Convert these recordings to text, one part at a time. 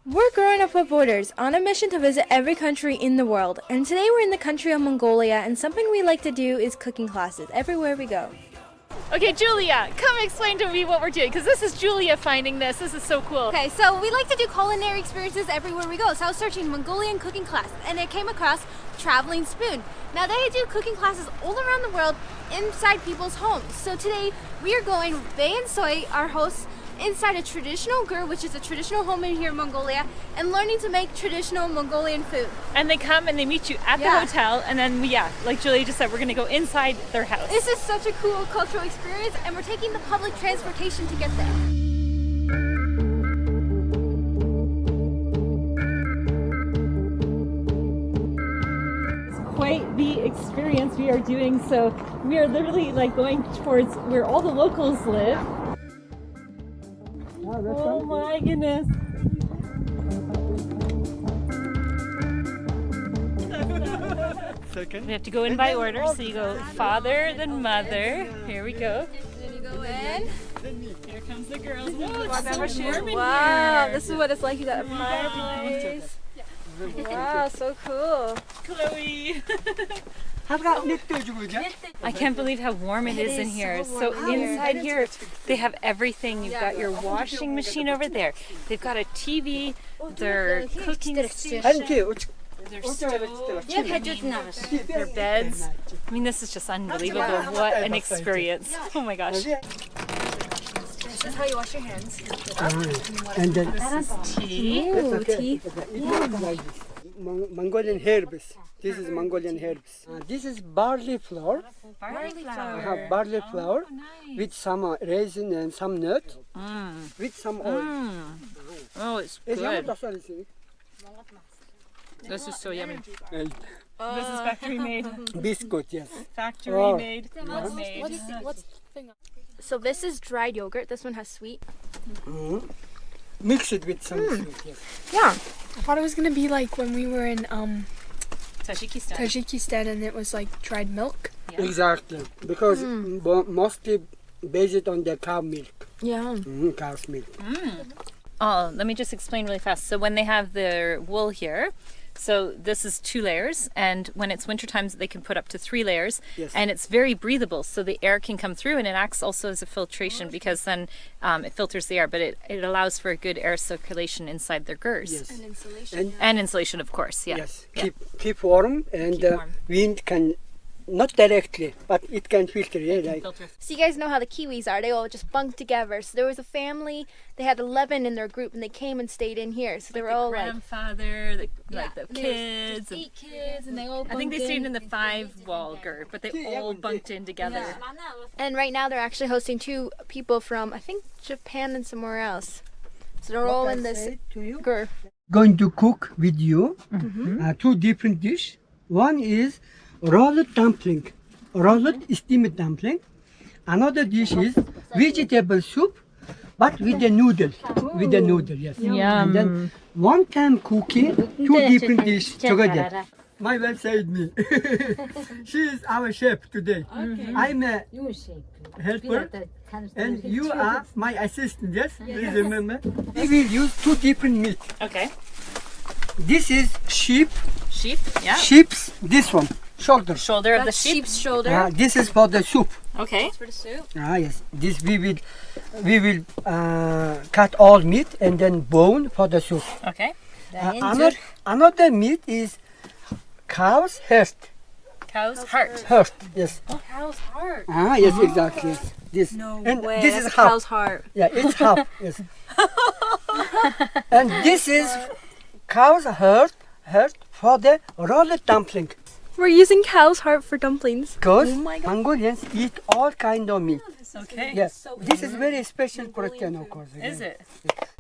We're growing up with borders on a mission to visit every country in the world. And today we're in the country of Mongolia, and something we like to do is cooking classes everywhere we go. Okay, Julia, come explain to me what we're doing, because this is Julia finding this. This is so cool. Okay, so we like to do culinary experiences everywhere we go. So I was searching Mongolian cooking class, and I came across Traveling Spoon. Now they do cooking classes all around the world inside people's homes. So today we are going, Bee and Soy, our hosts, inside a traditional Ger, which is a traditional home in here in Mongolia, and learning to make traditional Mongolian food. And they come and they meet you at the hotel, and then like Julia just said, we're gonna go inside their house. This is such a cool cultural experience, and we're taking the public transportation to get there. Quite the experience we are doing. So we are literally like going towards where all the locals live. Oh my goodness. We have to go in by order, so you go father, then mother. Here we go. Then you go in. Here comes the girls. Whoa, It's so warm in wow, here. this is what it's like. You got a fireplace. Wow, so cool. Chloe. I can't believe how warm it is in here. So inside here, they have everything. You've got your washing machine over there. They've got a TV, their cooking station, their stove, their beds. I mean, this is just unbelievable. What an experience. Oh my gosh. This is how you wash your hands. And then Tea. Ooh, tea. Mongolian herbs. This is Mongolian herbs. This is barley flour. Barley I flour. have barley flour with some raisin and some nut with some oil. Oh, it's good. This is so yummy. This is factory made. Biscuit, yes. Factory made. Homemade. What's the thing? So this is dried yogurt. This one has sweet. Mix it with some sweet, yes. Yeah, I thought it was gonna be like when we were in Tajikistan. and it was like dried milk. Yeah. Exactly, because mostly based on the cow milk. Yeah. Cow's milk. Oh, let me just explain really fast. So when they have their wool here, so this is 2 layers, and when it's winter times they can put up to 3 layers. Yes. And it's very breathable, so the air can come through, and it acts also as a filtration because then it filters the air, but it allows for a good air circulation inside their gers. Yes. And insulation. And insulation, of course. Yeah. Yes. Yeah. Keep warm, and Keep warm. wind can not directly, but it can filter. Yeah, like Filter. So you guys know how the Kiwis are. They all just bunk together. So there was a family. They had 11 in their group, and they came and stayed in here. So they were all like, Grandfather, the yeah, the and there was kids. just 8 kids, and they all. I think they bunked stayed in the 5-wall Ger, but they all bunked in together. And right now they're actually hosting 2 people from, I think, Japan and somewhere else. So they're all in this to you. Ger. Going to cook with you 2 different dishes. One is rolled dumpling, rolled steamed dumpling. Another dish is vegetable soup, but with the noodle. With the noodle, yes. And then one time cooking 2 different dishes together. My wife said me. She is our chef today. I'm a helper, and you are my assistant. Yes, please remember. We will use 2 different meat. Okay. This is sheep. Sheep. Yeah. Sheep's this one shoulder. Shoulder of the That's sheep. sheep's shoulder. This is for the soup. Okay. For the soup. Yes. This we will cut all meat and then bone for the soup. Okay. Another meat is cow's heart. Cow's heart. Heart. Yes. Cow's heart. Yes, exactly. Yes. This. No and way. this That's is a half. cow's heart. Yeah, it's half. Yes. And this is cow's heart for the rolled dumpling. We're using cow's heart for dumplings. Because Oh my God. Mongolians eat all kind of meat. Okay. Yes, this is very special protein, of course. Is it?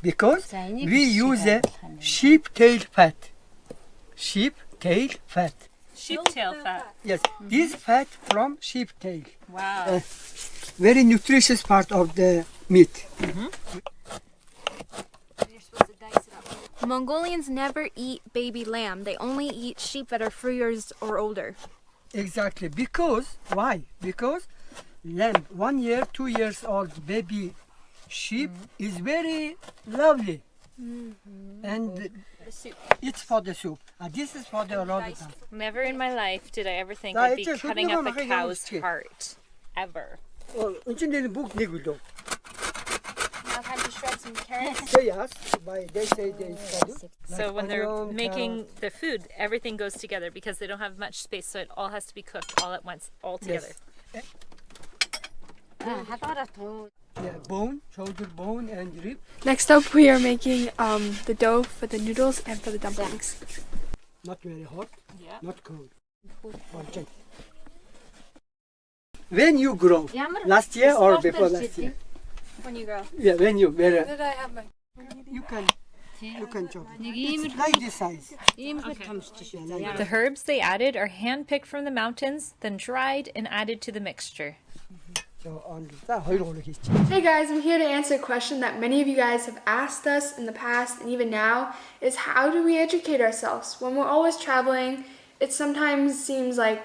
Because we use a sheep tail fat. Sheep tail fat. Sheep tail fat. Yes, this fat from sheep tail. Wow. Very nutritious part of the meat. Mongolians never eat baby lamb. They only eat sheep that are 3 years or older. Exactly. Because, why? Because lamb, 1 year, 2 years old baby sheep is very lovely. And it's for the soup. This is for the raw dumpling. Never in my life did I ever think Now, I'd be it's a cutting up a good one, cow's okay. heart. Ever. Until book niguldo. Now time to shred some carrots. They ask, by they say they study. So when they're making the food, everything goes together because they don't have much space, so it all has to be cooked all at once, all together. Yeah, bone, shoulder bone and rib. Next up, we are making the dough for the noodles and for the dumplings. Not very hot, Yeah. not cold. When you grow, last year or before last year? When you grow. Yeah, when you were, Did I have my? you can chop it. It's like this size. The herbs they added are hand-picked from the mountains, then dried and added to the mixture. So on the Hey guys, I'm here to answer a question that many of you guys have asked us in the past and even now is how do we educate ourselves? When we're always traveling, it sometimes seems like,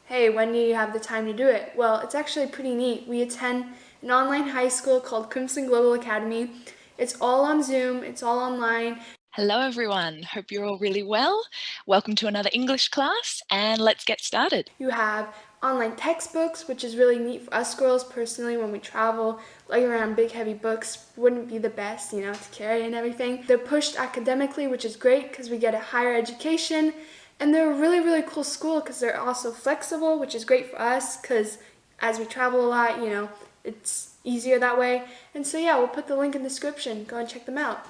hey, when do you have the time to do it? Well, it's actually pretty neat. We attend an online high school called Crimson Global Academy. It's all on Zoom, it's all online. Hello everyone, hope you're all really well. Welcome to another English class and let's get started. You have online textbooks, which is really neat for us girls personally when we travel. Lugging around big heavy books wouldn't be the best, to carry and everything. They're pushed academically, which is great because we get a higher education. And they're a really, really cool school because they're also flexible, which is great for us because as we travel a lot, it's easier that way. And so yeah, we'll put the link in the description. Go and check them out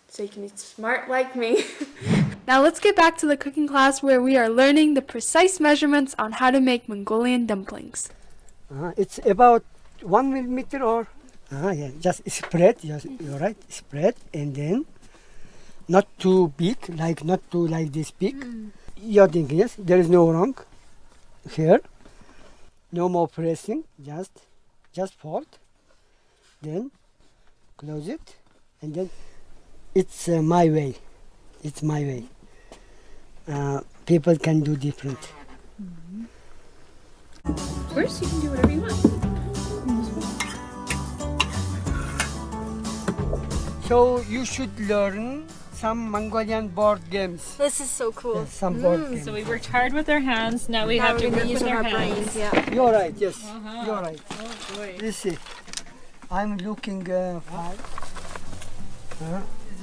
so you can be smart like me. Now let's get back to the cooking class where we are learning the precise measurements on how to make Mongolian dumplings. It's about 1 millimeter or yeah, just spread. Yes, you're right. Spread and then not too big, not too like this big. You're thinking yes, there is no wrong here. No more pressing. Just fold. Then close it, and then it's my way. It's my way. People can do different. Of course, you can do whatever you want. So you should learn some Mongolian board games. This is so cool. Some board games. So we worked hard with our hands, now we have to work with our hands. Yeah. You're right. Yes, you're right. Oh boy. You see, I'm looking for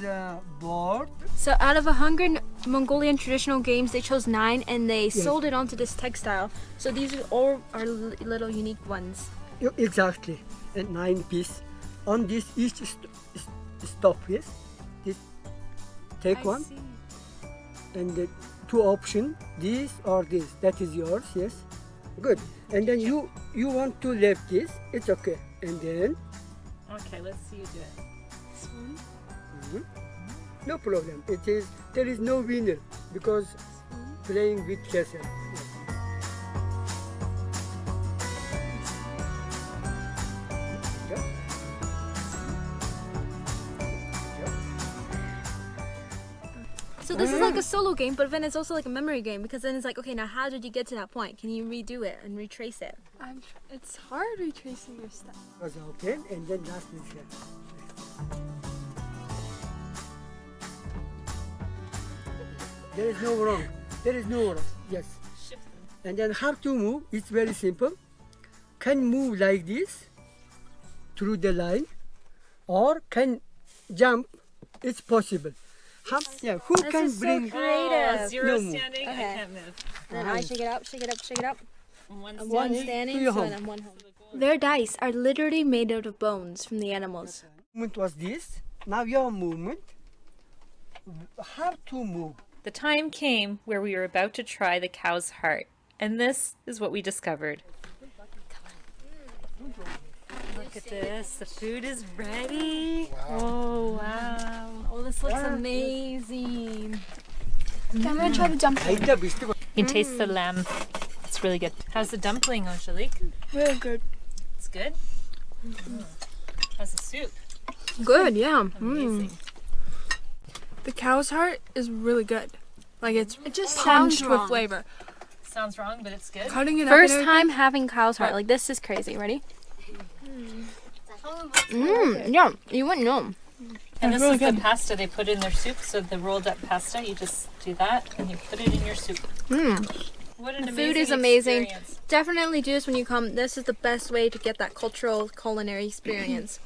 the board. So out of 100 Mongolian traditional games, they chose 9 and they sold it onto this textile. So these are all our little unique ones. Exactly, and 9 piece. On this each stop, yes. This take one, and the 2 option, this or this. That is yours, yes. Good. And then you want to left this, it's okay. And then Okay, let's see you do it. This one. no problem. There is no winner because playing with castle. So this is like a solo game, but then it's also like a memory game because then it's like, okay, now how did you get to that point? Can you redo it and retrace it? It's hard retracing your stuff. Was open and then last is here. There is no wrong. There is no wrong. Yes. And then how to move? It's very simple. Can move like this through the line, or can jump. It's possible. Who This can is so bring? creative. Zero No move. standing, I Okay. can't move. Then I shake it up, shake it up, shake it up. And one One standing. standing, to your so home. then one home. Their dice are literally made out of bones from the animals. Movement was this. Now your movement. How to move? The time came where we were about to try the cow's heart, and this is what we discovered. Look at this, the food is ready. Oh, wow. Oh, this looks amazing. Okay, I'm gonna try the dumpling. You can taste the lamb. It's really good. How's the dumpling, Angelique? Really good. It's good? How's the soup? Good, yeah. Amazing. The cow's heart is really good. Like it just punched sounds with wrong. flavor. Sounds wrong, but it's good. Cutting it First up. time having cow's heart. Like, this is crazy. Ready? Yeah, you wouldn't know. And this is the pasta they put in their soup. So the rolled up pasta, you just do that and you put it in your soup. What an The amazing food is amazing. experience. Definitely do this when you come. This is the best way to get that cultural culinary experience.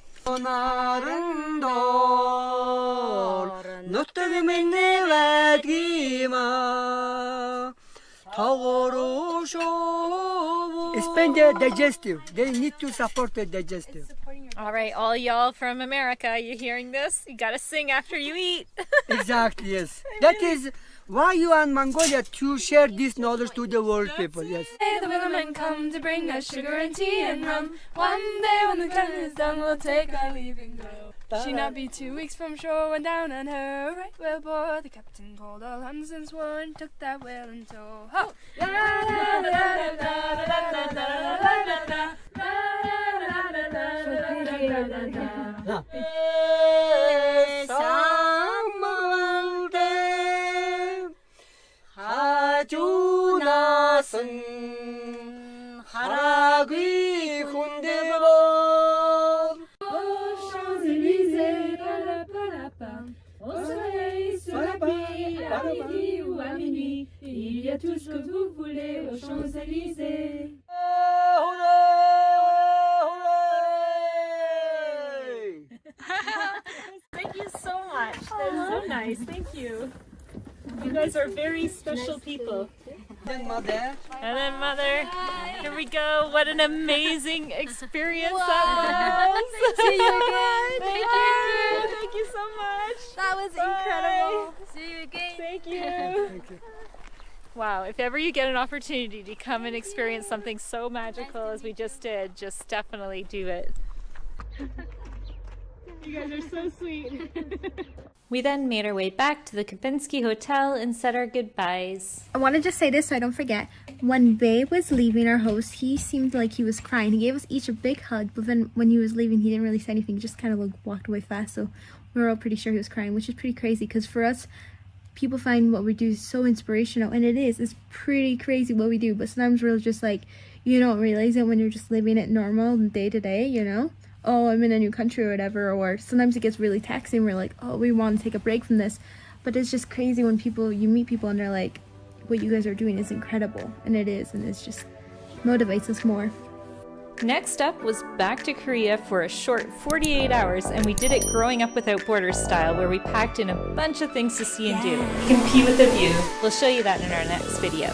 Expand their digestive. They need to support their digestive. All right, all y'all from America, you hearing this? You gotta sing after you eat. Exactly, yes. That is why you are in Mongolia, to share this knowledge to the world people, yes. Hey, the women come to bring us sugar and tea and rum. One day when the gun is done, we'll take our leave and go. She not be 2 weeks from shore, went down on her right whale bore. The captain called all hands and swore and took that whale in tow. Ho! La la la la la la la la la Champs-Élysées, au soleil, sous la pluie, à midi ou à minuit, il y a tout ce que vous voulez aux Champs-Élysées. Thank you so much. That's so nice. Thank you. You guys are very special people. Then mother. And then mother, here we go. What an amazing experience that was. See you again. Thank you. Thank you so much. That was incredible. See you again. Thank you. Wow, if ever you get an opportunity to come and experience something so magical as we just did, just definitely do it. You guys are so sweet. We then made our way back to the Kapinski Hotel and said our goodbyes. I want to just say this so I don't forget. When Bae was leaving our host, he seemed like he was crying. He gave us each a big hug, but then when he was leaving, he didn't really say anything. He just kind of like walked away fast. So we were all pretty sure he was crying, which is pretty crazy because for us, people find what we do so inspirational, and it is. It's pretty crazy what we do, but sometimes we're just like, you don't realize it when you're just living it normal day to day, you know? Oh, I'm in a new country or whatever, or sometimes it gets really taxing. We're like, oh, we want to take a break from this. But it's just crazy when you meet people and they're like, what you guys are doing is incredible. And it is, and it's just motivates us more. Next up was back to Korea for a short 48 hours, and we did it growing up without borders style, where we packed in a bunch of things to see and do. Compete with the view. We'll show you that in our next video.